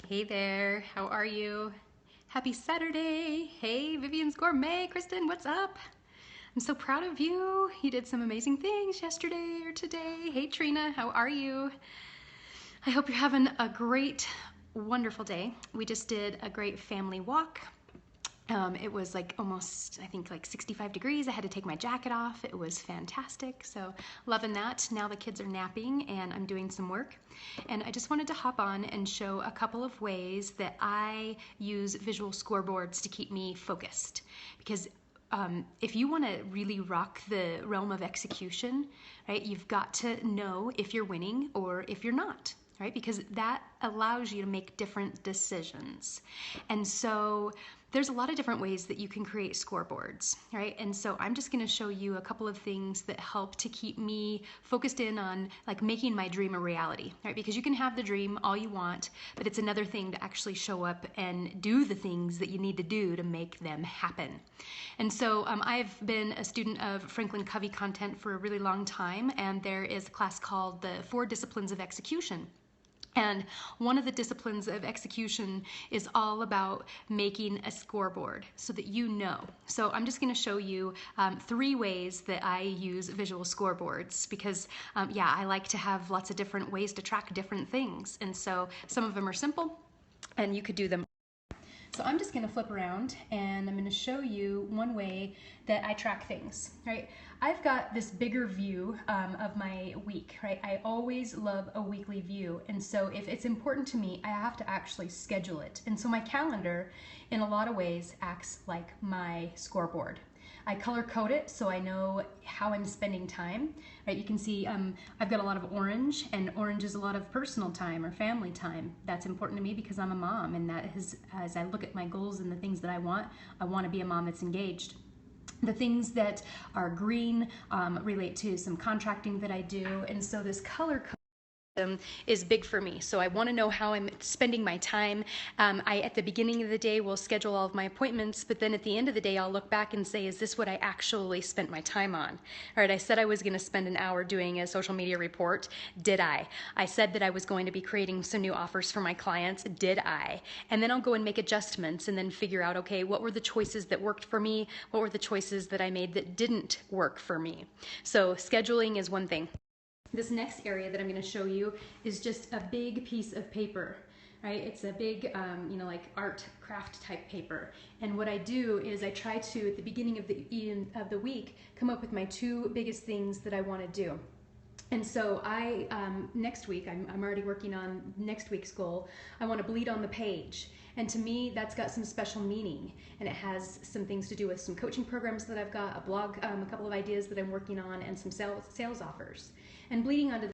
Hey there, how are you? Happy Saturday. Hey, Vivian's Gourmet. Kristen, what's up? I'm so proud of you. You did some amazing things yesterday or today. Hey, Trina, how are you? I hope you're having a great, wonderful day. We just did a great family walk. It was like almost, I think like 65 degrees. I had to take my jacket off. It was fantastic. So loving that. Now the kids are napping and I'm doing some work. And I just wanted to hop on and show a couple of ways that I use visual scoreboards to keep me focused. Because if you want to really rock the realm of execution, right, you've got to know if you're winning or if you're not. Right? Because that allows you to make different decisions. And so there's a lot of different ways that you can create scoreboards, right? And so I'm just gonna show you a couple of things that help to keep me focused in on like making my dream a reality, right? Because you can have the dream all you want, but it's another thing to actually show up and do the things that you need to do to make them happen. And so I've been a student of Franklin Covey content for a really long time, and there is a class called the 4 Disciplines of Execution. And one of the disciplines of execution is all about making a scoreboard so that you know. So I'm just going to show you 3 ways that I use visual scoreboards because, yeah, I like to have lots of different ways to track different things. And so some of them are simple and you could do them. So I'm just going to flip around and I'm going to show you one way that I track things, right? I've got this bigger view of my week, right? I always love a weekly view. And so if it's important to me, I have to actually schedule it. And so my calendar, in a lot of ways, acts like my scoreboard. I color code it so I know how I'm spending time. Right? You can see I've got a lot of orange, and orange is a lot of personal time or family time. That's important to me because I'm a mom, and that is, as I look at my goals and the things that I want to be a mom that's engaged. The things that are green relate to some contracting that I do, and so this color code is big for me. So I want to know how I'm spending my time. At the beginning of the day, will schedule all of my appointments, but then at the end of the day, I'll look back and say, is this what I actually spent my time on? All right, I said I was going to spend an hour doing a social media report. Did I? I said that I was going to be creating some new offers for my clients. Did I? And then I'll go and make adjustments and then figure out, okay, what were the choices that worked for me? What were the choices that I made that didn't work for me? So scheduling is one thing. This next area that I'm going to show you is just a big piece of paper, right? It's a big, like art craft type paper. And what I do is I try to, at the beginning of the week, come up with my 2 biggest things that I want to do. And so next week, I'm already working on next week's goal. I want to bleed on the page. And to me, that's got some special meaning. And it has some things to do with some coaching programs that I've got, a blog, a couple of ideas that I'm working on, and some sales offers. And bleeding onto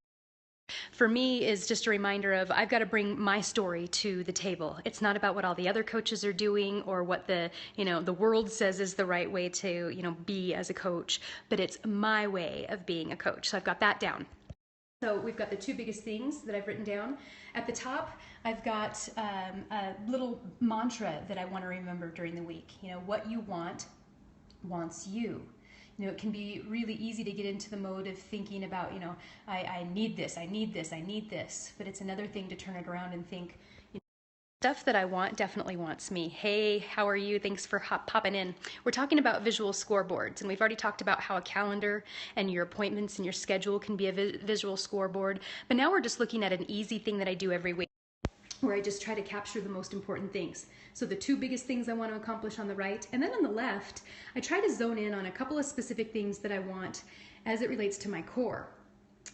for me is just a reminder of I've got to bring my story to the table. It's not about what all the other coaches are doing or what the world says is the right way to be as a coach, but it's my way of being a coach. So I've got that down. So we've got the 2 biggest things that I've written down. At the top, I've got a little mantra that I want to remember during the week. What you want wants you. It can be really easy to get into the mode of thinking about, I need this, I need this, I need this. But it's another thing to turn it around and think, stuff that I want definitely wants me. Hey, how are you? Thanks for popping in. We're talking about visual scoreboards, and we've already talked about how a calendar and your appointments and your schedule can be a visual scoreboard. But now we're just looking at an easy thing that I do every week, where I just try to capture the most important things. So the 2 biggest things I want to accomplish on the right, and then on the left, I try to zone in on a couple of specific things that I want as it relates to my core.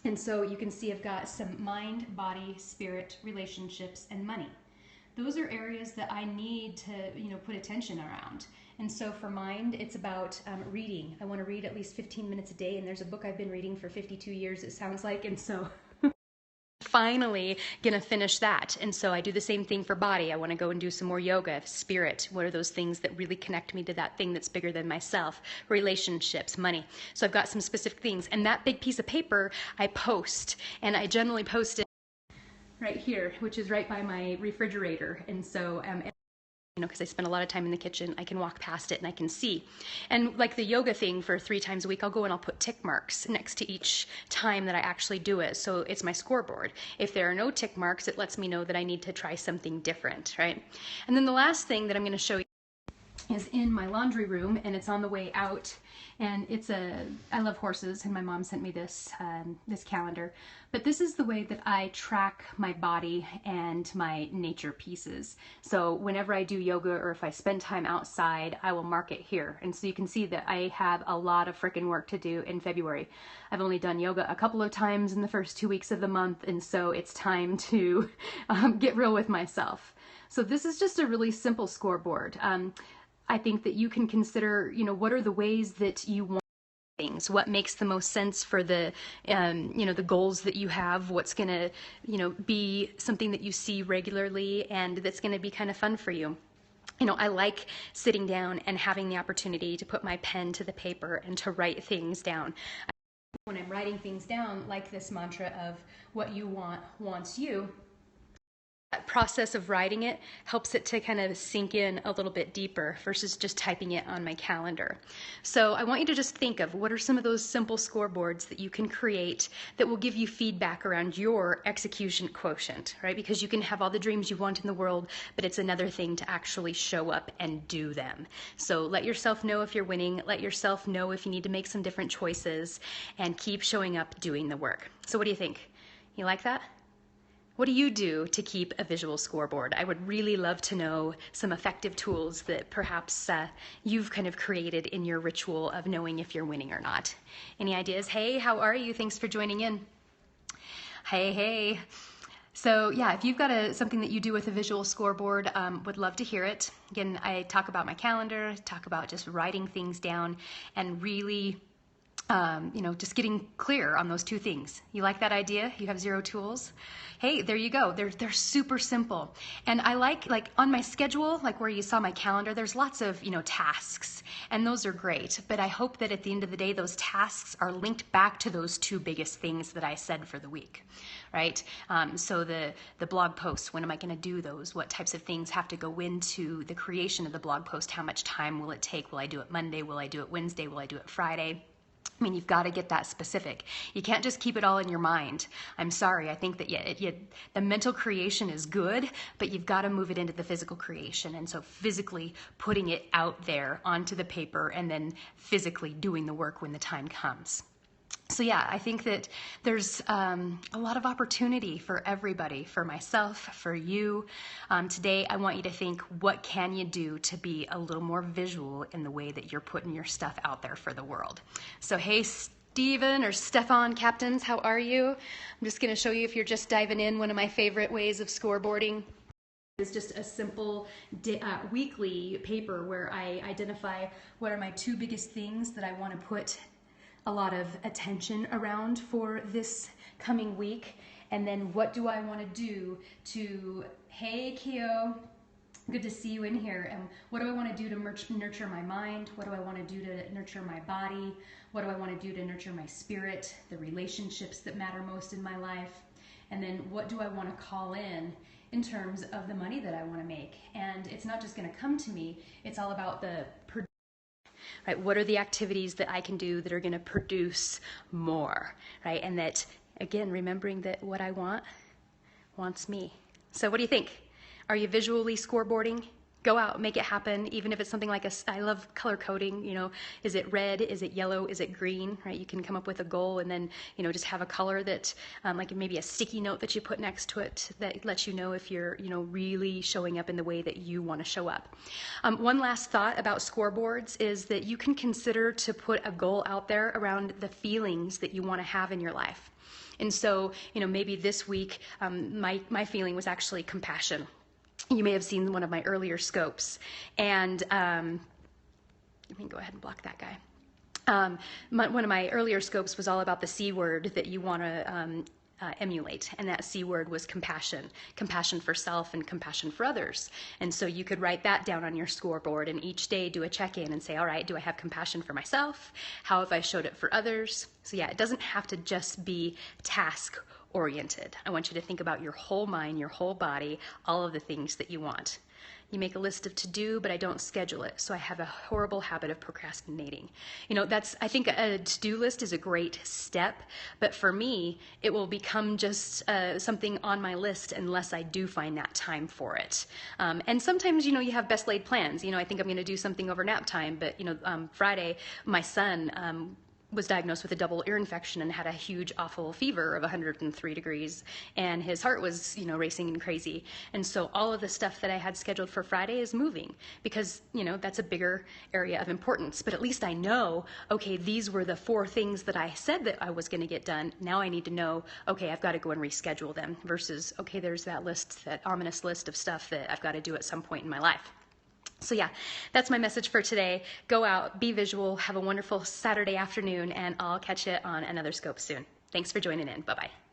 And so you can see I've got some mind, body, spirit, relationships, and money. Those are areas that I need to, put attention around. And so for mind, it's about reading. I want to read at least 15 minutes a day, and there's a book I've been reading for 52 years, it sounds like, and so finally gonna finish that. And so I do the same thing for body. I want to go and do some more yoga. Spirit, what are those things that really connect me to that thing that's bigger than myself? Relationships, money. So I've got some specific things, and that big piece of paper I post, and I generally post it right here, which is right by my refrigerator. And so you know, because I spend a lot of time in the kitchen, I can walk past it and I can see. And like the yoga thing for 3 times a week, I'll go and I'll put tick marks next to each time that I actually do it. So it's my scoreboard. If there are no tick marks, it lets me know that I need to try something different, right? And then the last thing that I'm going to show you is in my laundry room, and it's on the way out, and I love horses, and my mom sent me this this calendar, but this is the way that I track my body and my nature pieces. So whenever I do yoga or if I spend time outside, I will mark it here, and so you can see that I have a lot of freaking work to do in February. I've only done yoga a couple of times in the first 2 weeks of the month, and so it's time to get real with myself. So this is just a really simple scoreboard. I think that you can consider, you know, what are the ways that you want things, what makes the most sense for the, you know, the goals that you have, what's going to, you know, be something that you see regularly and that's going to be kind of fun for you. You know, I like sitting down and having the opportunity to put my pen to the paper and to write things down. When I'm writing things down, like this mantra of what you want wants you, that process of writing it helps it to kind of sink in a little bit deeper versus just typing it on my calendar. So I want you to just think of what are some of those simple scoreboards that you can create that will give you feedback around your execution quotient, right? Because you can have all the dreams you want in the world, but it's another thing to actually show up and do them. So let yourself know if you're winning, let yourself know if you need to make some different choices, and keep showing up doing the work. So what do you think? You like that? What do you do to keep a visual scoreboard? I would really love to know some effective tools that perhaps you've kind of created in your ritual of knowing if you're winning or not. Any ideas? Hey, how are you? Thanks for joining in. Hey. So yeah, if you've got something that you do with a visual scoreboard, would love to hear it. Again, I talk about my calendar, talk about just writing things down and really you know, just getting clear on those 2 things. You like that idea? You have 0 tools? Hey, there you go. They're super simple. And I like on my schedule, like where you saw my calendar, there's lots of, you know, tasks, and those are great. But I hope that at the end of the day, those tasks are linked back to those 2 biggest things that I said for the week, right? So the blog posts, when am I going to do those? What types of things have to go into the creation of the blog post? How much time will it take? Will I do it Monday? Will I do it Wednesday? Will I do it Friday? I mean, you've got to get that specific. You can't just keep it all in your mind. I'm sorry. I think that the mental creation is good, but you've got to move it into the physical creation. And so physically putting it out there onto the paper and then physically doing the work when the time comes. So yeah, I think that there's a lot of opportunity for everybody, for myself, for you. Today, I want you to think, what can you do to be a little more visual in the way that you're putting your stuff out there for the world? So hey, Stephen or Stefan Captains, how are you? I'm just going to show you, if you're just diving in, one of my favorite ways of scoreboarding. It's just a simple weekly paper where I identify what are my 2 biggest things that I want to put a lot of attention around for this coming week, and then what do I want to do to, hey Keo, good to see you in here, and what do I want to do to nurture my mind? What do I want to do to nurture my body? What do I want to do to nurture my spirit, the relationships that matter most in my life? And then what do I want to call in terms of the money that I want to make? And it's not just going to come to me, it's all about the right? What are the activities that I can do that are going to produce more, right? And that, again, remembering that what I want wants me. So what do you think? Are you visually scoreboarding? Go out, make it happen, even if it's something like I love color coding, you know, is it red, is it yellow, is it green, right? You can come up with a goal and then, you know, just have a color that, like maybe a sticky note that you put next to it that lets you know if you're, you know, really showing up in the way that you want to show up. One last thought about scoreboards is that you can consider to put a goal out there around the feelings that you want to have in your life. And so, you know, maybe this week, my feeling was actually compassion. You may have seen one of my earlier scopes, and let me go ahead and block that guy. One of my earlier scopes was all about the C word that you want to emulate, and that C word was compassion for self and compassion for others. And so you could write that down on your scoreboard and each day do a check-in and say, all right, do I have compassion for myself? How have I showed it for others? So yeah, it doesn't have to just be task oriented. I want you to think about your whole mind, your whole body, all of the things that you want. You make a list of to do, but I don't schedule it. So I have a horrible habit of procrastinating. I think a to-do list is a great step, but for me, it will become just something on my list unless I do find that time for it. And sometimes, you have best laid plans. I think I'm going to do something over nap time, but, Friday, my son, was diagnosed with a double ear infection and had a huge, awful fever of 103 degrees, and his heart was, racing and crazy. And so all of the stuff that I had scheduled for Friday is moving because, that's a bigger area of importance. But at least I know, okay, these were the 4 things that I said that I was going to get done. Now I need to know, okay, I've got to go and reschedule them versus, okay, there's that list, that ominous list of stuff that I've got to do at some point in my life. So yeah, that's my message for today. Go out, be visual, have a wonderful Saturday afternoon, and I'll catch you on another scope soon. Thanks for joining in. Bye-bye.